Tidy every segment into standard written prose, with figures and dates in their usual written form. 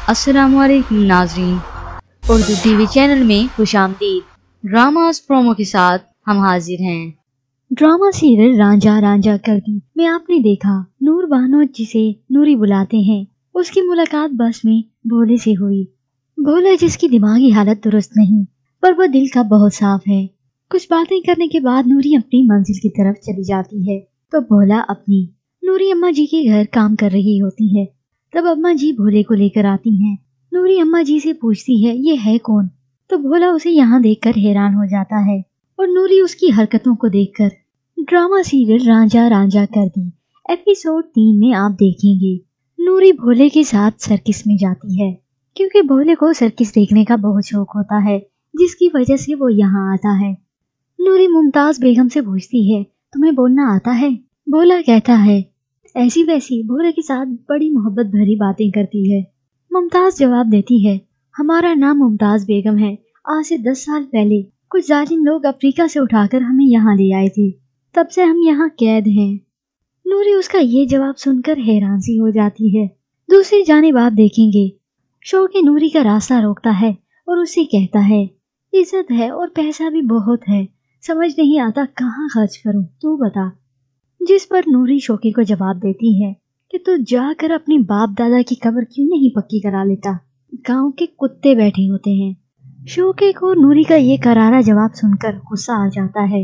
अस्सलाम वालेकुम नाज़रीन, उर्दू टीवी चैनल में खुशामदीद। ड्रामास प्रोमो के साथ हम हाजिर हैं। ड्रामा सीरियल रांझा रांझा कर दी में आपने देखा नूर बानो जिसे नूरी बुलाते हैं, उसकी मुलाकात बस में भोले से हुई। भोला जिसकी दिमागी हालत दुरुस्त नहीं पर वह दिल का बहुत साफ है। कुछ बातें करने के बाद नूरी अपनी मंजिल की तरफ चली जाती है तो भोला अपनी नूरी अम्मा जी के घर काम कर रही होती है। तब अम्मा जी भोले को लेकर आती हैं। नूरी अम्मा जी से पूछती है ये है कौन, तो भोला उसे यहाँ देखकर हैरान हो जाता है और नूरी उसकी हरकतों को देखकर। ड्रामा सीरियल रांझा रांझा कर दी एपिसोड 3 में आप देखेंगे नूरी भोले के साथ सर्किस में जाती है क्योंकि भोले को सर्किस देखने का बहुत शौक होता है, जिसकी वजह से वो यहाँ आता है। नूरी मुमताज बेगम से पूछती है तुम्हें बोलना आता है? भोला कहता है ऐसी वैसी भोले के साथ बड़ी मोहब्बत भरी बातें करती है। मुमताज जवाब देती है हमारा नाम मुमताज बेगम है। आज से 10 साल पहले कुछ जालिम लोग अफ्रीका से उठाकर हमें यहाँ ले आए थे, तब से हम यहाँ कैद हैं। नूरी उसका ये जवाब सुनकर हैरान सी हो जाती है। दूसरी जानिब आप देखेंगे शौकी नूरी का रास्ता रोकता है और उसे कहता है इज्जत है और पैसा भी बहुत है, समझ नहीं आता कहाँ खर्च करूं, तू बता। जिस पर नूरी शौकी को जवाब देती है कि तू जाकर अपनी बाप दादा की कब्र क्यों नहीं पक्की करा लेता, गांव के कुत्ते बैठे होते हैं। शौकी को नूरी का ये करारा जवाब सुनकर गुस्सा आ जाता है।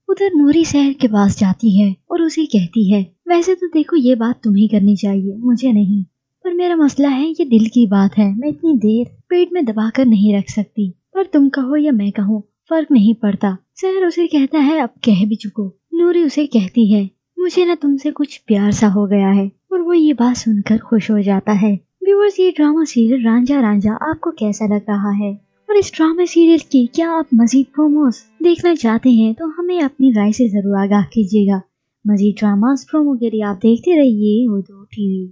उधर नूरी शहर के पास जाती है और उसे कहती है वैसे तो देखो ये बात तुम्हें करनी चाहिए, मुझे नहीं, पर मेरा मसला है ये दिल की बात है, मैं इतनी देर पेट में दबा कर नहीं रख सकती, पर तुम कहो या मैं कहूँ फर्क नहीं पड़ता। शहर उसे कहता है अब कह भी चुको। नूरी उसे कहती है मुझे ना तुमसे कुछ प्यार सा हो गया है, और वो ये बात सुनकर खुश हो जाता है। व्यूअर्स, ये ड्रामा सीरियल रांझा रांझा आपको कैसा लग रहा है और इस ड्रामा सीरियल की क्या आप मजीद प्रोमोस देखना चाहते हैं तो हमें अपनी राय से जरूर आगाह कीजिएगा। मजीद ड्रामास प्रोमो के लिए आप देखते रहिए उर्दू टीवी।